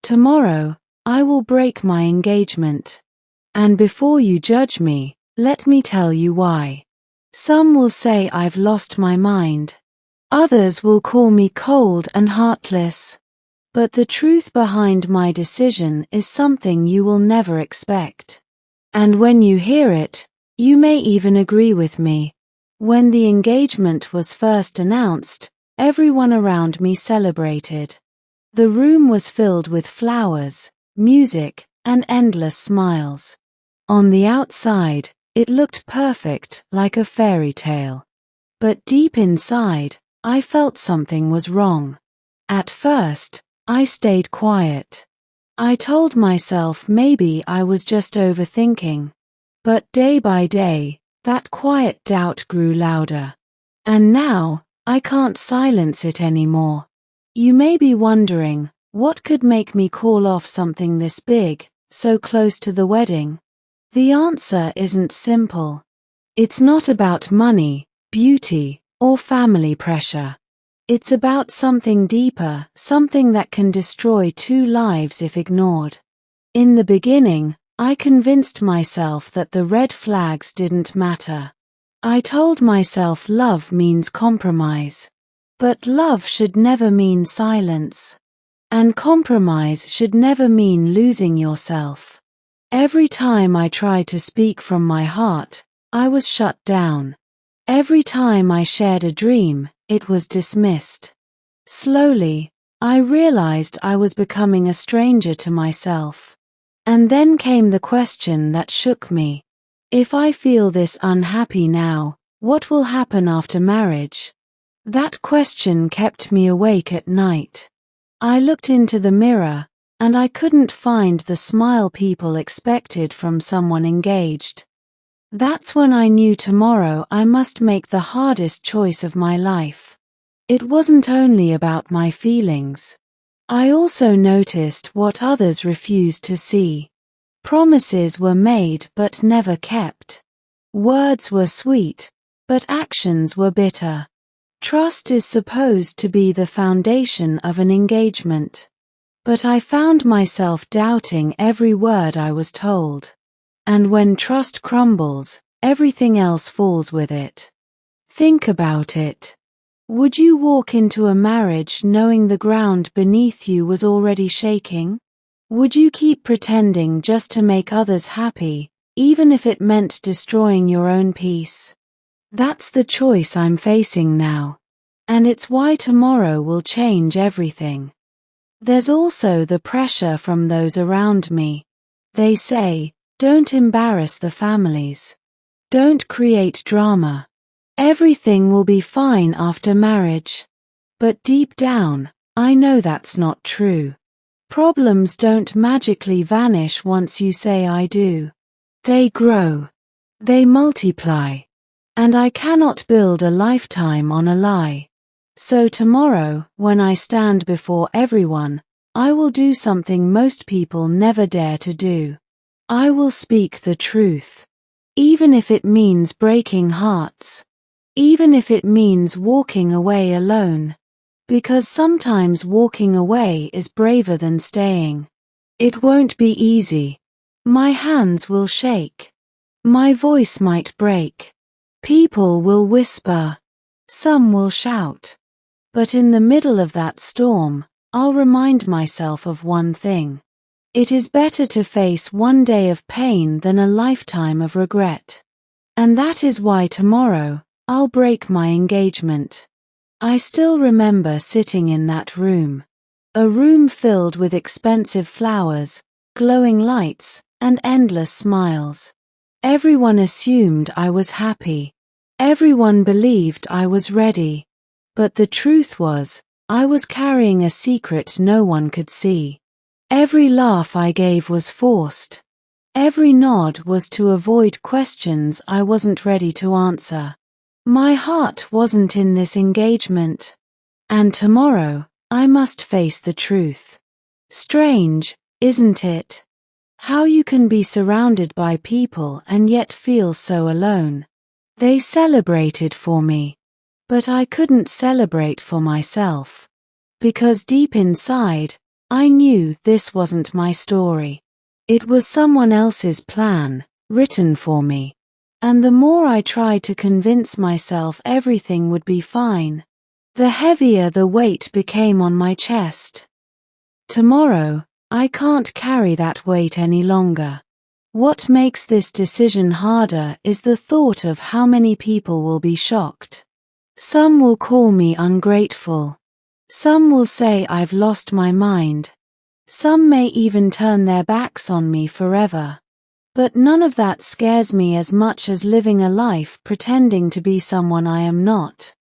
Tomorrow, I will break my engagement. And before you judge me, let me tell you why. Some will say I've lost my mind. Others will call me cold and heartless. But the truth behind my decision is something you will never expect. And when you hear it, you may even agree with me. When the engagement was first announced, everyone around me celebrated. The room was filled with flowers, music, and endless smiles. On the outside, it looked perfect, like a fairy tale. But deep inside, I felt something was wrong. At first, I stayed quiet. I told myself maybe I was just overthinking. But day by day, that quiet doubt grew louder. And now, I can't silence it anymore. You may be wondering, what could make me call off something this big, so close to the wedding? The answer isn't simple. It's not about money, beauty, or family pressure. It's about something deeper, something that can destroy two lives if ignored. In the beginning, I convinced myself that the red flags didn't matter. I told myself love means compromise. But love should never mean silence. And compromise should never mean losing yourself. Every time I tried to speak from my heart, I was shut down. Every time I shared a dream, it was dismissed. Slowly, I realized I was becoming a stranger to myself. And then came the question that shook me. If I feel this unhappy now, what will happen after marriage? That question kept me awake at night. I looked into the mirror, and I couldn't find the smile people expected from someone engaged. That's when I knew tomorrow I must make the hardest choice of my life. It wasn't only about my feelings. I also noticed what others refused to see. Promises were made but never kept. Words were sweet, but actions were bitter. Trust is supposed to be the foundation of an engagement. But I found myself doubting every word I was told. And when trust crumbles, everything else falls with it. Think about it. Would you walk into a marriage knowing the ground beneath you was already shaking? Would you keep pretending just to make others happy, even if it meant destroying your own peace? That's the choice I'm facing now. And it's why tomorrow will change everything. There's also the pressure from those around me. They say, don't embarrass the families. Don't create drama. Everything will be fine after marriage. But deep down, I know that's not true. Problems don't magically vanish once you say I do. They grow. They multiply. And I cannot build a lifetime on a lie. So tomorrow, when I stand before everyone, I will do something most people never dare to do. I will speak the truth. Even if it means breaking hearts. Even if it means walking away alone. Because sometimes walking away is braver than staying. It won't be easy. My hands will shake. My voice might break. People will whisper. Some will shout. But in the middle of that storm, I'll remind myself of one thing. It is better to face one day of pain than a lifetime of regret. And that is why tomorrow, I'll break my engagement. I still remember sitting in that room. A room filled with expensive flowers, glowing lights, and endless smiles. Everyone assumed I was happy. Everyone believed I was ready. But the truth was, I was carrying a secret no one could see. Every laugh I gave was forced. Every nod was to avoid questions I wasn't ready to answer. My heart wasn't in this engagement. And tomorrow, I must face the truth. Strange, isn't it? How you can be surrounded by people and yet feel so alone. They celebrated for me. But I couldn't celebrate for myself. Because deep inside, I knew this wasn't my story. It was someone else's plan, written for me. And the more I tried to convince myself everything would be fine, the heavier the weight became on my chest. Tomorrow, I can't carry that weight any longer. What makes this decision harder is the thought of how many people will be shocked. Some will call me ungrateful. Some will say I've lost my mind. Some may even turn their backs on me forever. But none of that scares me as much as living a life pretending to be someone I am not.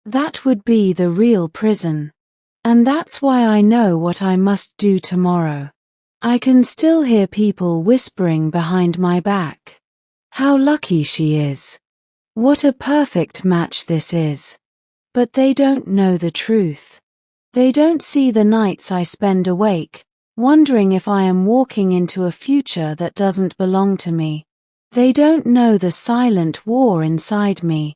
That would be the real prison. And that's why I know what I must do tomorrow. I can still hear people whispering behind my back. How lucky she is. What a perfect match this is. But they don't know the truth. They don't see the nights I spend awake, wondering if I am walking into a future that doesn't belong to me. They don't know the silent war inside me,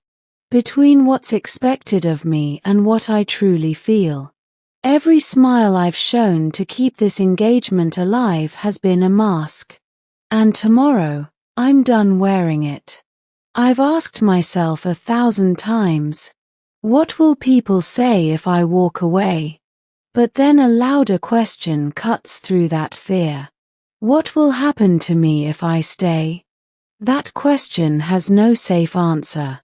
between what's expected of me and what I truly feel. Every smile I've shown to keep this engagement alive has been a mask. And tomorrow, I'm done wearing it. I've asked myself 1,000 times, what will people say if I walk away? But then a louder question cuts through that fear. What will happen to me if I stay? That question has no safe answer.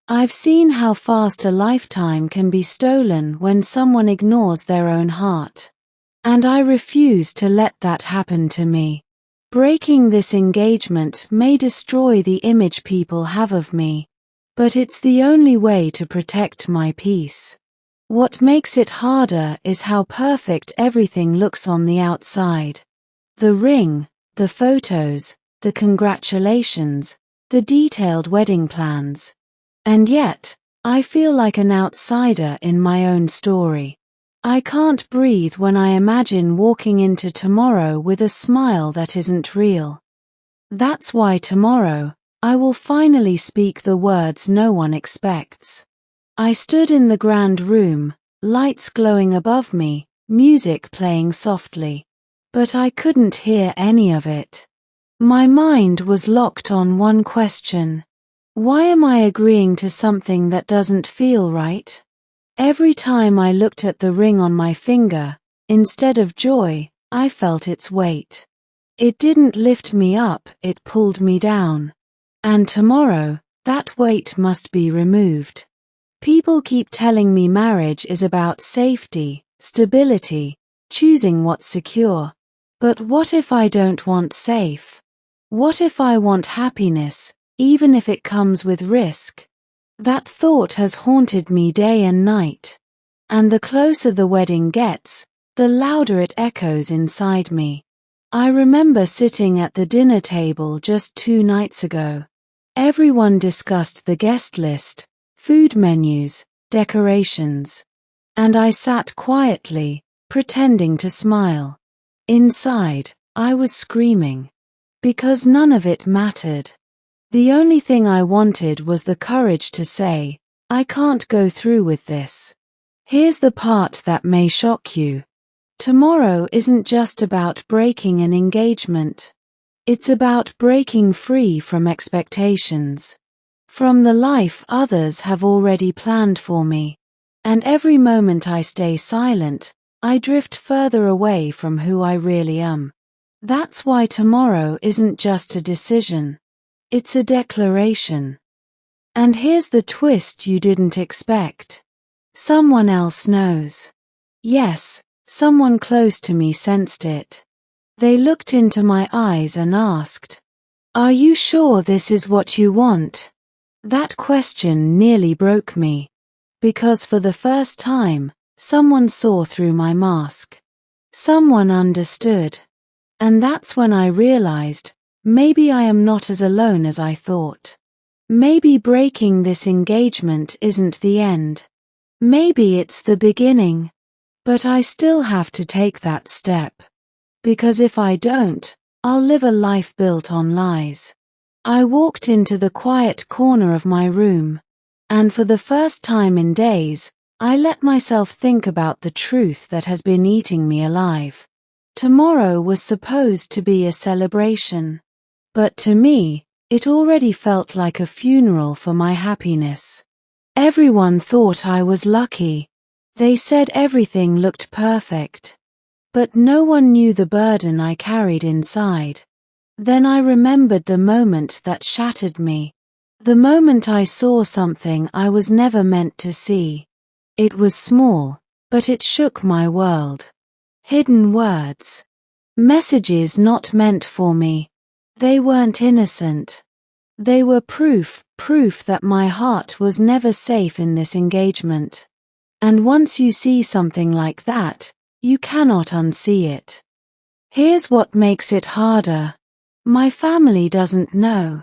I've seen how fast a lifetime can be stolen when someone ignores their own heart. And I refuse to let that happen to me. Breaking this engagement may destroy the image people have of me, but it's the only way to protect my peace. What makes it harder is how perfect everything looks on the outside. The ring, the photos, the congratulations, the detailed wedding plans. And yet, I feel like an outsider in my own story. I can't breathe when I imagine walking into tomorrow with a smile that isn't real. That's why tomorrow, I will finally speak the words no one expects. I stood in the grand room, lights glowing above me, music playing softly. But I couldn't hear any of it. My mind was locked on one question. Why am I agreeing to something that doesn't feel right? Every time I looked at the ring on my finger, instead of joy, I felt its weight. It didn't lift me up, it pulled me down. And tomorrow, that weight must be removed. People keep telling me marriage is about safety, stability, choosing what's secure. But what if I don't want safe? What if I want happiness, even if it comes with risk? That thought has haunted me day and night. And the closer the wedding gets, the louder it echoes inside me. I remember sitting at the dinner table just 2 nights ago. Everyone discussed the guest list, food menus, decorations. And I sat quietly, pretending to smile. Inside, I was screaming. Because none of it mattered. The only thing I wanted was the courage to say, I can't go through with this. Here's the part that may shock you. Tomorrow isn't just about breaking an engagement. It's about breaking free from expectations. From the life others have already planned for me. And every moment I stay silent, I drift further away from who I really am. That's why tomorrow isn't just a decision. It's a declaration. And here's the twist you didn't expect. Someone else knows. Yes, someone close to me sensed it. They looked into my eyes and asked, "Are you sure this is what you want?" That question nearly broke me. Because for the first time, someone saw through my mask. Someone understood. And that's when I realized, maybe I am not as alone as I thought. Maybe breaking this engagement isn't the end. Maybe it's the beginning. But I still have to take that step. Because if I don't, I'll live a life built on lies. I walked into the quiet corner of my room, and for the first time in days, I let myself think about the truth that has been eating me alive. Tomorrow was supposed to be a celebration. But to me, it already felt like a funeral for my happiness. Everyone thought I was lucky. They said everything looked perfect. But no one knew the burden I carried inside. Then I remembered the moment that shattered me. The moment I saw something I was never meant to see. It was small, but it shook my world. Hidden words. Messages not meant for me. They weren't innocent. They were proof that my heart was never safe in this engagement. And once you see something like that, you cannot unsee it. Here's what makes it harder. My family doesn't know.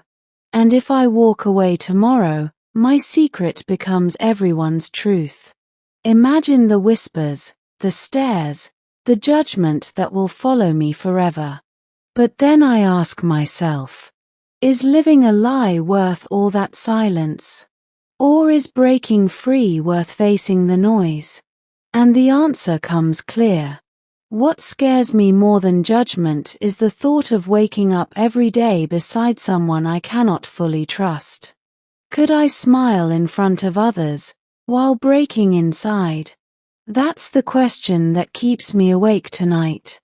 And if I walk away tomorrow, my secret becomes everyone's truth. Imagine the whispers, the stares, the judgment that will follow me forever. But then I ask myself, is living a lie worth all that silence? Or is breaking free worth facing the noise? And the answer comes clear. What scares me more than judgment is the thought of waking up every day beside someone I cannot fully trust. Could I smile in front of others, while breaking inside? That's the question that keeps me awake tonight.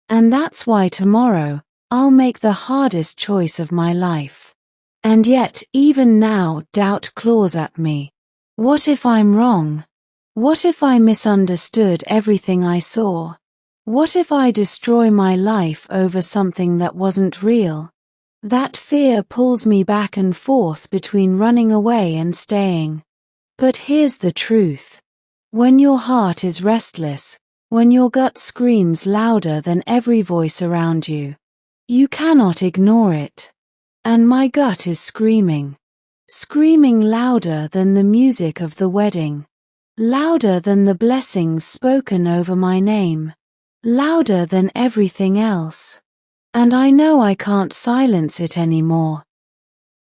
And that's why tomorrow, I'll make the hardest choice of my life. And yet, even now, doubt claws at me. What if I'm wrong? What if I misunderstood everything I saw? What if I destroy my life over something that wasn't real? That fear pulls me back and forth between running away and staying. But here's the truth. When your heart is restless, when your gut screams louder than every voice around you, you cannot ignore it. And my gut is screaming louder than the music of the wedding, louder than the blessings spoken over my name, louder than everything else. And I know I can't silence it anymore.